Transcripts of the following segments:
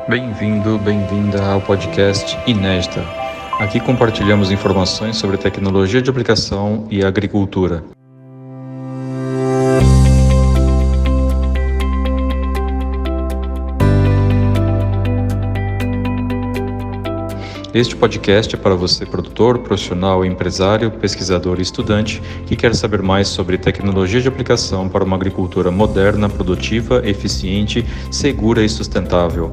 Bem-vindo, bem-vinda ao podcast Inédita. Aqui compartilhamos informações sobre tecnologia de aplicação e agricultura. Este podcast é para você, produtor, profissional, empresário, pesquisador e estudante que quer saber mais sobre tecnologia de aplicação para uma agricultura moderna, produtiva, eficiente, segura e sustentável.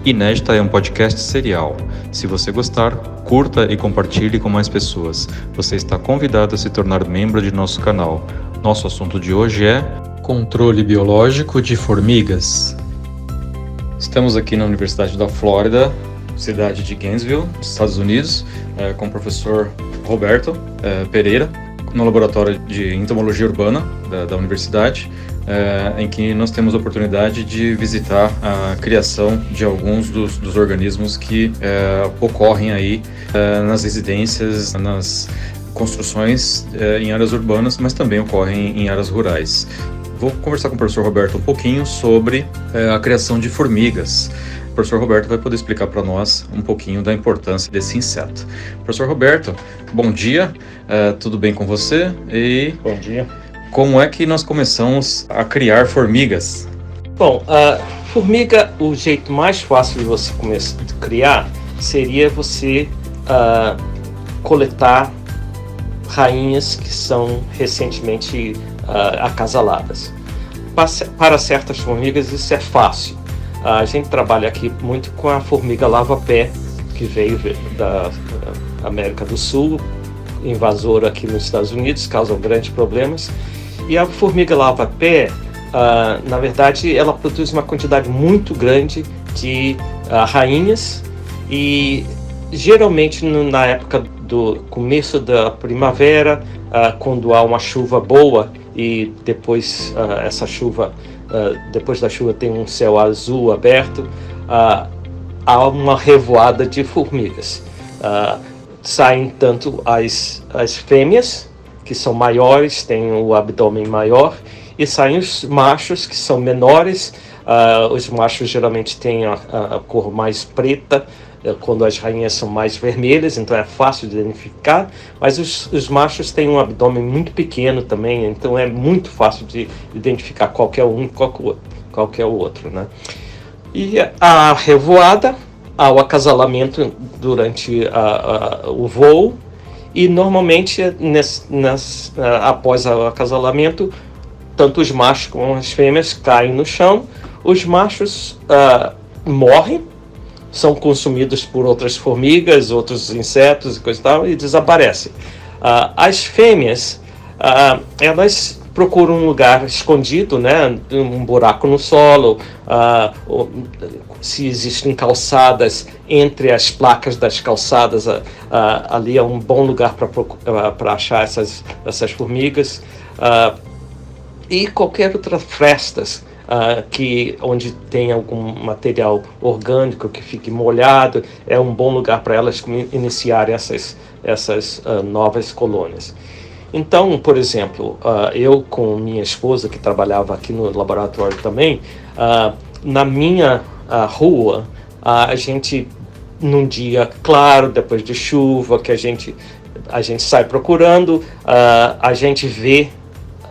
Inédita é um podcast serial. Se você gostar, curta e compartilhe com mais pessoas. Você está convidado a se tornar membro de nosso canal. Nosso assunto de hoje é controle biológico de formigas. Estamos aqui na Universidade da Flórida, cidade de Gainesville, Estados Unidos, com o professor Roberto Pereira, no laboratório de entomologia urbana da universidade, em que nós temos a oportunidade de visitar a criação de alguns dos organismos que ocorrem aí nas residências, nas construções em áreas urbanas, mas também ocorrem em áreas rurais. Vou conversar com o professor Roberto um pouquinho sobre a criação de formigas. O professor Roberto vai poder explicar para nós um pouquinho da importância desse inseto. Professor Roberto, bom dia, tudo bem com você? E bom dia. Como é que nós começamos a criar formigas? Bom, formiga, o jeito mais fácil de você começar a criar seria você coletar rainhas que são recentemente acasaladas. Para certas formigas isso é fácil. A gente trabalha aqui muito com a formiga lava-pé, que veio da América do Sul, invasora aqui nos Estados Unidos, causa grandes problemas. E a formiga lava-pé, na verdade, ela produz uma quantidade muito grande de rainhas e geralmente na época do começo da primavera, quando há uma chuva boa e depois depois da chuva tem um céu azul aberto, há uma revoada de formigas. Saem tanto as fêmeas, que são maiores, têm o abdômen maior, e saem os machos, que são menores. Os machos geralmente têm a cor mais preta, quando as rainhas são mais vermelhas, então é fácil de identificar, mas os machos têm um abdômen muito pequeno também, então é muito fácil de identificar qualquer um, qualquer outro, né? E a revoada, o acasalamento durante o voo, e normalmente após o acasalamento, tanto os machos como as fêmeas caem no chão, os machos morrem, são consumidos por outras formigas, outros insetos e coisa e tal, e desaparecem. As fêmeas, elas procuram um lugar escondido, né, um buraco no solo, se existem calçadas, entre as placas das calçadas, ali é um bom lugar para achar essas formigas. E qualquer outra frestas, onde tem algum material orgânico que fique molhado, é um bom lugar para elas iniciarem essas novas colônias. Então, por exemplo, eu com minha esposa, que trabalhava aqui no laboratório também, na minha rua, a gente, num dia claro, depois de chuva, que a gente sai procurando, a gente vê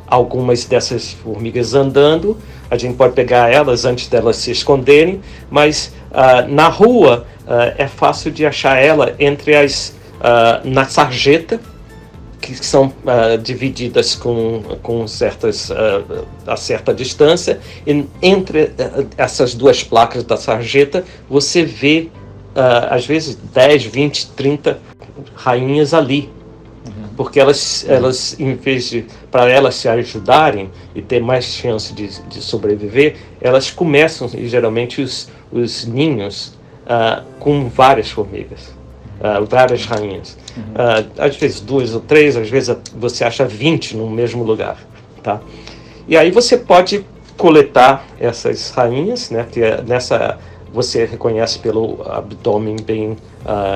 algumas dessas formigas andando. A gente pode pegar elas antes delas se esconderem, mas na rua é fácil de achar ela entre na sarjeta, que são divididas com a certa distância, e entre essas duas placas da sarjeta você vê às vezes 10, 20, 30 rainhas ali. Porque elas em vez de, para elas se ajudarem e ter mais chance de sobreviver, elas começam, e geralmente os ninhos, com várias formigas, várias rainhas. Às vezes 2 ou 3, às vezes você acha 20 no mesmo lugar, tá? E aí você pode coletar essas rainhas, né, que você reconhece pelo abdômen bem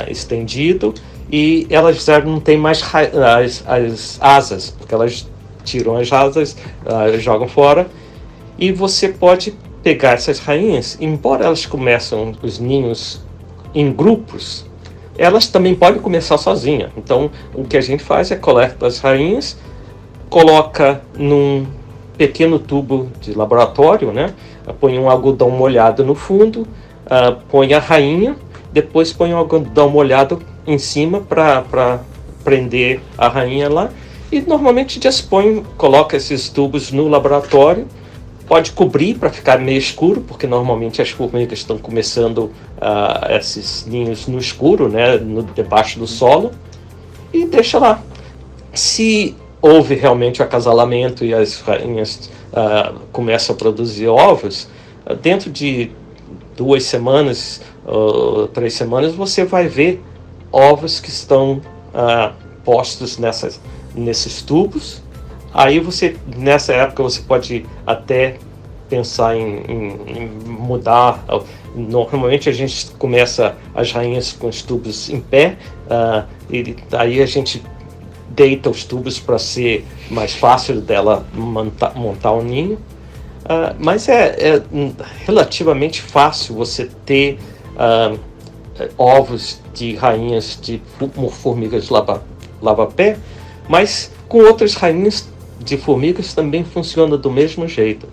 estendido, e elas já não têm mais as asas, porque elas tiram as asas, jogam fora, e você pode pegar essas rainhas, embora elas começam os ninhos em grupos, elas também podem começar sozinhas. Então, o que a gente faz é coleta as rainhas, coloca num pequeno tubo de laboratório, né? Põe um algodão molhado no fundo, põe a rainha, depois põe um algodão molhado em cima para prender a rainha lá. E normalmente já coloca esses tubos no laboratório, pode cobrir para ficar meio escuro, porque normalmente as formigas estão começando esses ninhos no escuro, né, debaixo do solo, e deixa lá. Se houve realmente o acasalamento e as rainhas começam a produzir ovos, dentro de 2 semanas, 3 semanas, você vai ver ovos que estão postos nesses tubos. Aí nessa época você pode até pensar em mudar. Normalmente a gente começa as rainhas com os tubos em pé, e aí a gente deita os tubos para ser mais fácil dela montar um ninho. Mas é relativamente fácil você ter ovos de rainhas de formigas lava-pé, mas com outras rainhas de formigas também funciona do mesmo jeito.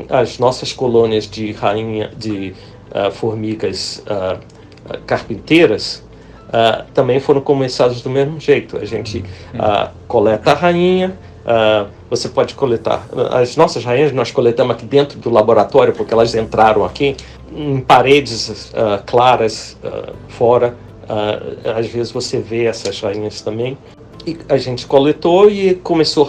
As nossas colônias de formigas carpinteiras também foram começadas do mesmo jeito. A gente coleta a rainha, você pode coletar. As nossas rainhas nós coletamos aqui dentro do laboratório, porque elas entraram aqui em paredes claras fora. Às vezes você vê essas rainhas também. E a gente coletou e começou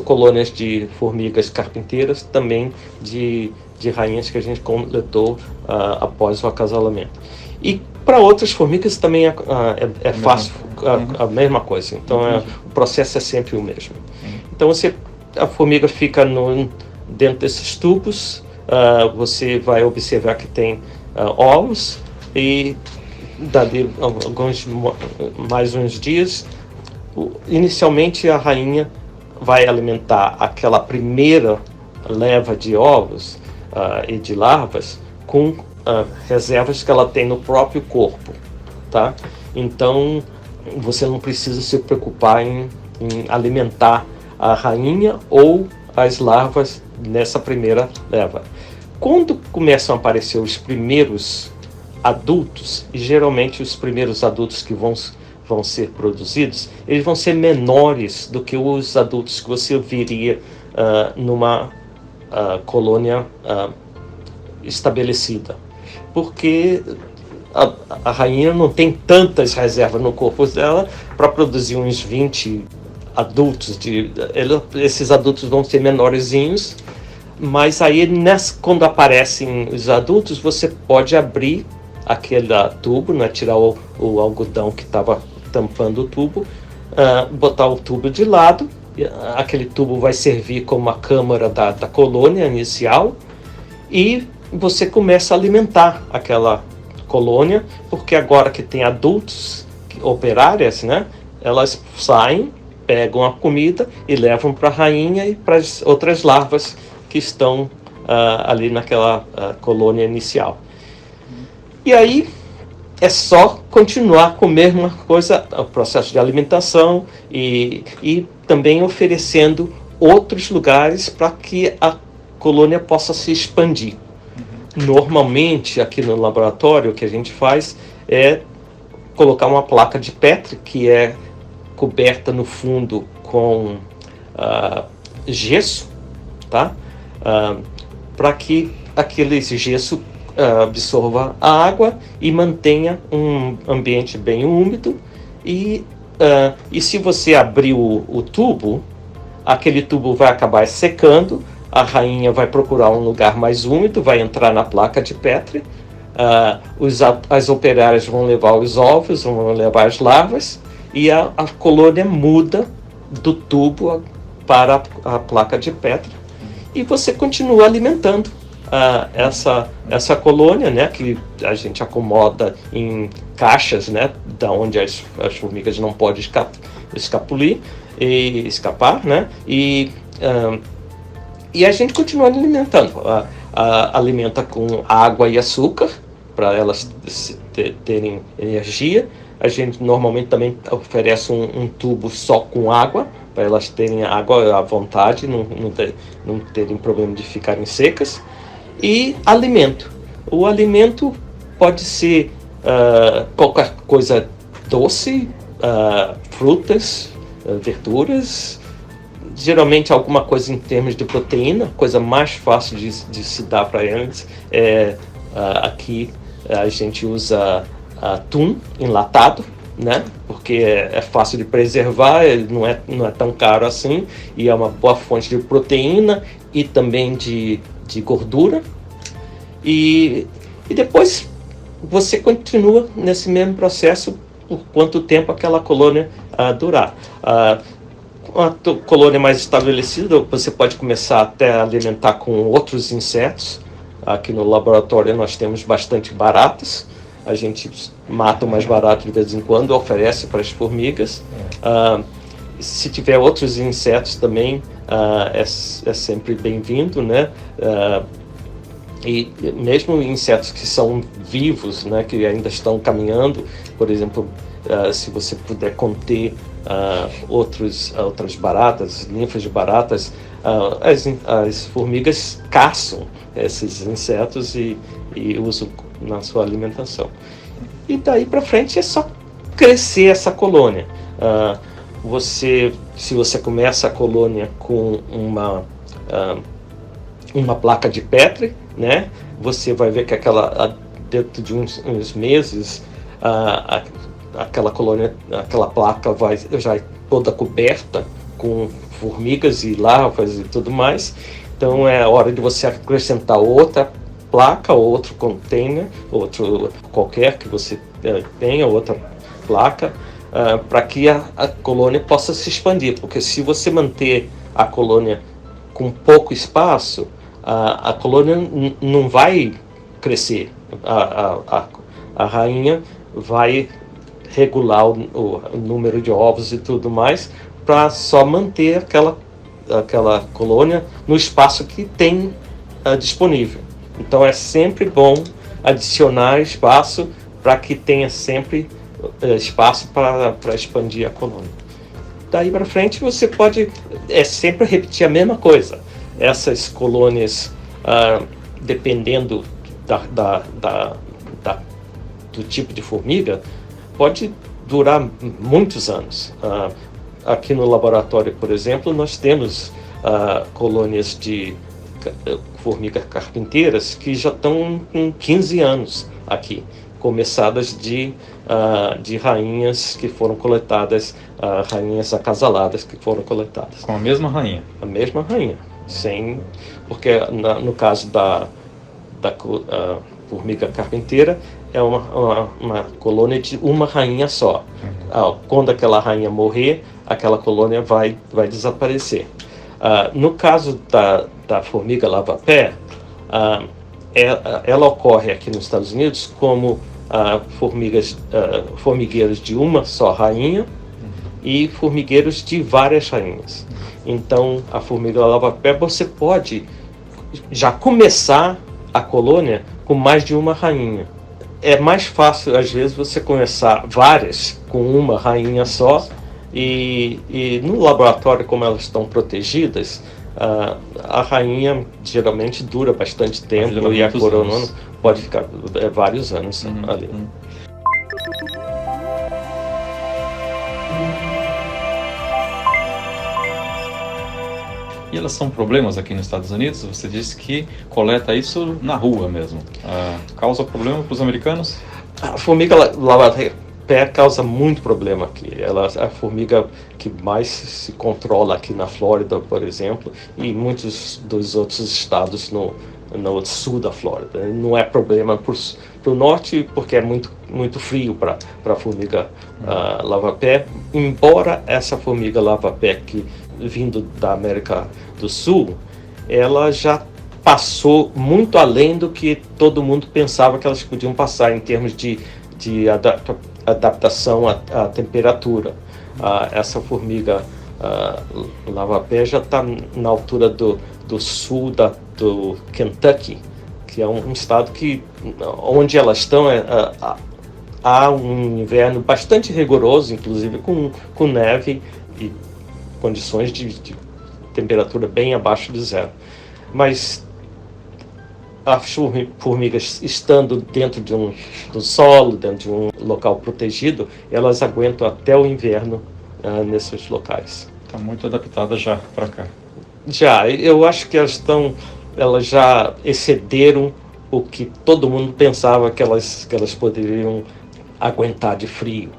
colônias de formigas carpinteiras, também de rainhas que a gente coletou após o acasalamento. E para outras formigas também é fácil, a mesma coisa. Então o processo é sempre o mesmo. Então a formiga fica dentro desses tubos, você vai observar que tem ovos, e dali mais uns dias, inicialmente a rainha vai alimentar aquela primeira leva de ovos e de larvas com reservas que ela tem no próprio corpo, tá? Então você não precisa se preocupar em alimentar a rainha ou as larvas nessa primeira leva. Quando começam a aparecer os primeiros adultos, e geralmente os primeiros adultos que vão ser produzidos, eles vão ser menores do que os adultos que você viria numa colônia estabelecida, porque a rainha não tem tantas reservas no corpo dela para produzir uns 20 adultos. Esses adultos vão ser menorzinhos, mas aí quando aparecem os adultos, você pode abrir aquele tubo, né, tirar o algodão que estava tampando o tubo, botar o tubo de lado. Aquele tubo vai servir como a câmara da colônia inicial, e você começa a alimentar aquela colônia, porque agora que tem adultos, operárias, né, elas saem, pegam a comida e levam para a rainha e para as outras larvas que estão ali naquela colônia inicial. E aí é só continuar com a mesma coisa, o processo de alimentação, e também oferecendo outros lugares para que a colônia possa se expandir. Normalmente, aqui no laboratório, o que a gente faz é colocar uma placa de Petri, que é coberta no fundo com gesso, tá? Para que aquele gesso absorva a água e mantenha um ambiente bem úmido. E se você abrir o tubo, aquele tubo vai acabar secando, a rainha vai procurar um lugar mais úmido, vai entrar na placa de Petri, as operárias vão levar os ovos, vão levar as larvas, e a colônia muda do tubo para a placa de Petri, e você continua alimentando essa colônia, né, que a gente acomoda em caixas, né, da onde as formigas não podem escapar, né, e E a gente continua alimentando. Alimenta com água e açúcar, para elas terem energia. A gente normalmente também oferece um tubo só com água, para elas terem água à vontade, não terem problema de ficarem secas. E alimento. O alimento pode ser qualquer coisa doce, frutas, verduras, geralmente alguma coisa em termos de proteína. Coisa mais fácil de se dar para eles aqui a gente usa atum enlatado, né? Porque é fácil de preservar, não é tão caro assim, e é uma boa fonte de proteína e também de gordura. E depois você continua nesse mesmo processo por quanto tempo aquela colônia durar. Uma colônia mais estabelecida, você pode começar até a alimentar com outros insetos. Aqui no laboratório nós temos bastante baratas. A gente mata umas baratas de vez em quando, oferece para as formigas. Se tiver outros insetos também, é sempre bem-vindo, né? E mesmo insetos que são vivos, né, que ainda estão caminhando, por exemplo, se você puder conter outras baratas, ninfas de baratas, as formigas caçam esses insetos e usam na sua alimentação. E daí para frente é só crescer essa colônia. Se você começa a colônia com uma placa de Petri, né, você vai ver que dentro de uns meses aquela colônia, aquela placa já é toda coberta com formigas e larvas e tudo mais. Então é hora de você acrescentar outra placa, outro container, outro qualquer que você tenha, outra placa, para que a colônia possa se expandir. Porque se você manter a colônia com pouco espaço, a colônia não vai crescer. A rainha vai regular o número de ovos e tudo mais, para só manter aquela colônia no espaço que tem disponível. Então é sempre bom adicionar espaço para que tenha sempre espaço para expandir a colônia. Daí para frente você pode sempre repetir a mesma coisa. Essas colônias, dependendo do tipo de formiga, pode durar muitos anos. Aqui no laboratório, por exemplo, nós temos colônias de formigas carpinteiras que já estão com 15 anos aqui, começadas de rainhas que foram coletadas, rainhas acasaladas que foram coletadas. Com a mesma rainha? A mesma rainha, porque no caso da formiga carpinteira, é uma colônia de uma rainha só. Quando aquela rainha morrer, aquela colônia vai desaparecer. No caso da formiga lava-pé, ela ocorre aqui nos Estados Unidos como formigueiros de uma só rainha e formigueiros de várias rainhas. Então, a formiga lava-pé, você pode já começar a colônia com mais de uma rainha. É mais fácil, às vezes, você começar várias com uma rainha só, e no laboratório, como elas estão protegidas, a rainha geralmente dura bastante tempo e a coroa pode ficar vários anos ali. E elas são problemas aqui nos Estados Unidos? Você disse que coleta isso na rua mesmo. Causa problema para os americanos? A formiga lava-pé causa muito problema aqui. Ela é a formiga que mais se controla aqui na Flórida, por exemplo, e muitos dos outros estados no sul da Flórida. Não é problema para o norte, porque é muito frio para a formiga lava-pé. Embora essa formiga lava-pé que vindo da América do Sul, ela já passou muito além do que todo mundo pensava que elas podiam passar em termos de adaptação à temperatura. Essa formiga lava-pé já está na altura do sul do Kentucky, que é um estado onde elas estão há um inverno bastante rigoroso, inclusive com neve e condições de temperatura bem abaixo de zero. Mas as formigas, estando dentro do solo, dentro de um local protegido, elas aguentam até o inverno nesses locais. Está muito adaptada já para cá. Eu acho que elas já excederam o que todo mundo pensava que elas poderiam aguentar de frio.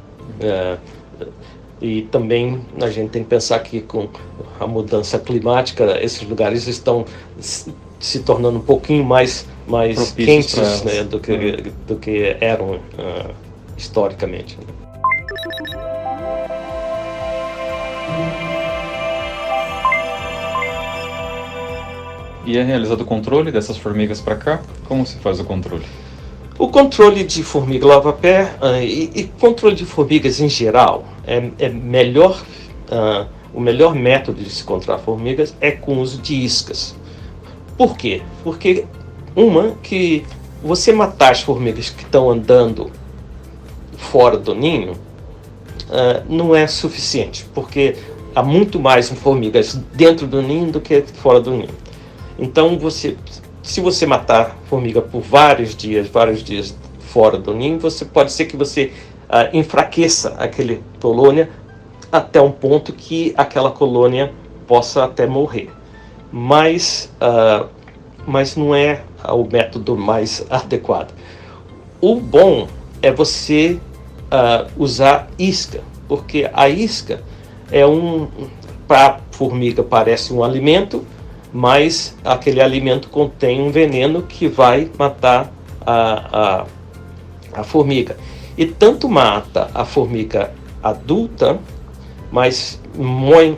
E também a gente tem que pensar que com a mudança climática, esses lugares estão se tornando um pouquinho mais quentes, né, do que eram historicamente. E é realizado o controle dessas formigas para cá? Como se faz o controle? O controle de formiga lava-pé e controle de formigas em geral o melhor método de se controlar formigas é com o uso de iscas. Por quê? Porque que você matar as formigas que estão andando fora do ninho não é suficiente, porque há muito mais formigas dentro do ninho do que fora do ninho. Então, se você matar formiga por vários dias fora do ninho, pode ser que você enfraqueça aquela colônia até um ponto que aquela colônia possa até morrer. Mas não é o método mais adequado. O bom é você usar isca, porque a isca para a formiga parece um alimento, mas aquele alimento contém um veneno que vai matar a formiga. E tanto mata a formiga adulta, mas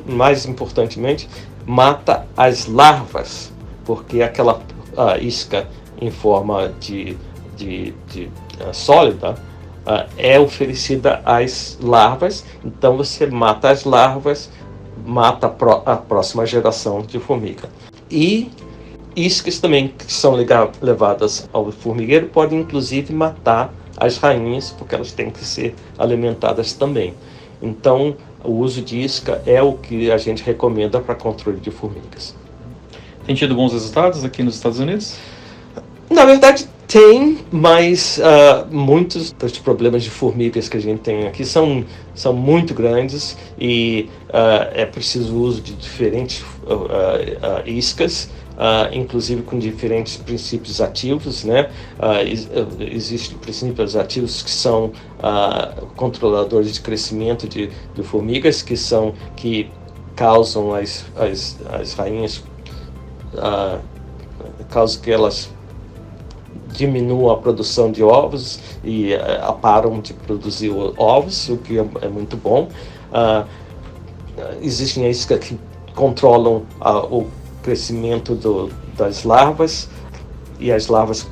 mais importantemente, mata as larvas, porque aquela isca em forma de sólida é oferecida às larvas, então você mata as larvas, mata a próxima geração de formiga. E iscas também que são levadas ao formigueiro podem inclusive matar as rainhas, porque elas têm que ser alimentadas também. Então, o uso de isca é o que a gente recomenda para controle de formigas. Tem tido bons resultados aqui nos Estados Unidos? Na verdade, tem, mas muitos dos problemas de formigas que a gente tem aqui são muito grandes e é preciso o uso de diferentes iscas, inclusive com diferentes princípios ativos, né? Existem princípios ativos que são controladores de crescimento de formigas, que causam as rainhas, causam que elas diminuam a produção de ovos e param de produzir ovos, o que é muito bom. Existem iscas que controlam o crescimento das larvas, e as larvas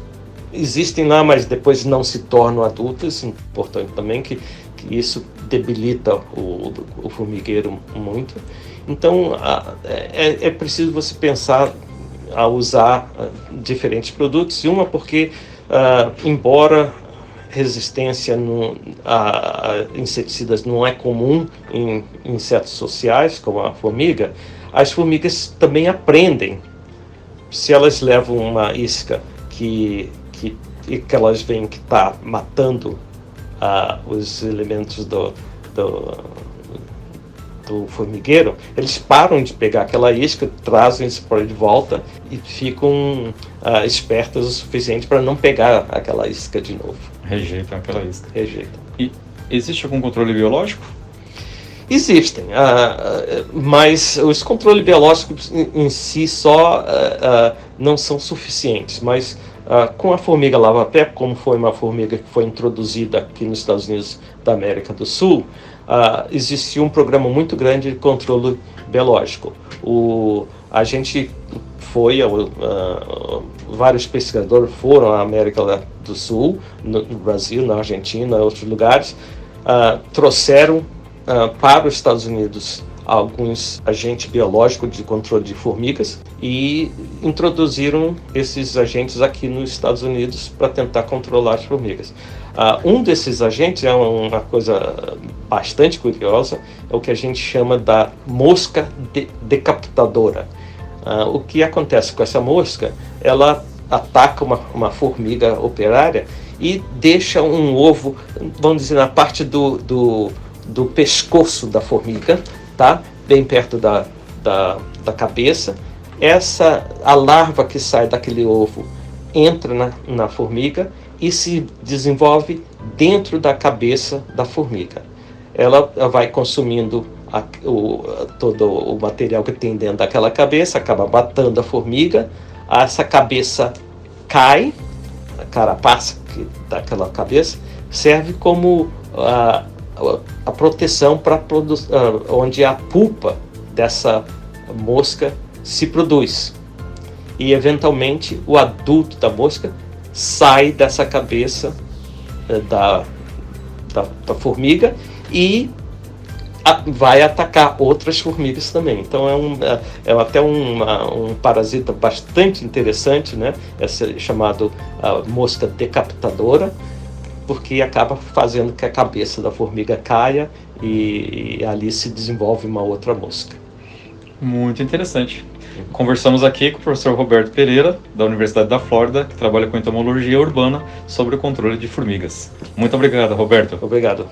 existem lá, mas depois não se tornam adultas. Importante também que isso debilita o formigueiro muito. Então é preciso você pensar a usar diferentes produtos, porque embora resistência a inseticidas não é comum em insetos sociais, como a formiga, as formigas também aprendem. Se elas levam uma isca que elas veem que está matando os elementos do formigueiro, eles param de pegar aquela isca, trazem esse spray de volta e ficam espertas o suficiente para não pegar aquela isca de novo. Rejeitam aquela isca. Rejeitam. E existe algum controle biológico? Existem, mas os controles biológicos em si só não são suficientes, mas com a formiga lava-pé, como foi uma formiga que foi introduzida aqui nos Estados Unidos da América do Sul, existia um programa muito grande de controle biológico. A gente vários pesquisadores foram à América do Sul, no Brasil, na Argentina, em outros lugares, trouxeram para os Estados Unidos alguns agentes biológicos de controle de formigas e introduziram esses agentes aqui nos Estados Unidos para tentar controlar as formigas. Um desses agentes é uma coisa bastante curiosa, é o que a gente chama da mosca decapitadora. O que acontece com essa mosca? Ela ataca uma formiga operária e deixa um ovo, vamos dizer, na parte do pescoço da formiga, tá? Bem perto da cabeça. A larva que sai daquele ovo entra na formiga e se desenvolve dentro da cabeça da formiga. Ela vai consumindo todo o material que tem dentro daquela cabeça, acaba matando a formiga, essa cabeça cai, a carapaça daquela cabeça serve como a proteção para onde a pupa dessa mosca se produz. E eventualmente o adulto da mosca sai dessa cabeça da formiga e vai atacar outras formigas também. Então é até um parasita bastante interessante, né? É chamado mosca decapitadora, porque acaba fazendo que a cabeça da formiga caia e ali se desenvolve uma outra mosca. Muito interessante. Conversamos aqui com o professor Roberto Pereira, da Universidade da Flórida, que trabalha com entomologia urbana sobre o controle de formigas. Muito obrigado, Roberto. Obrigado.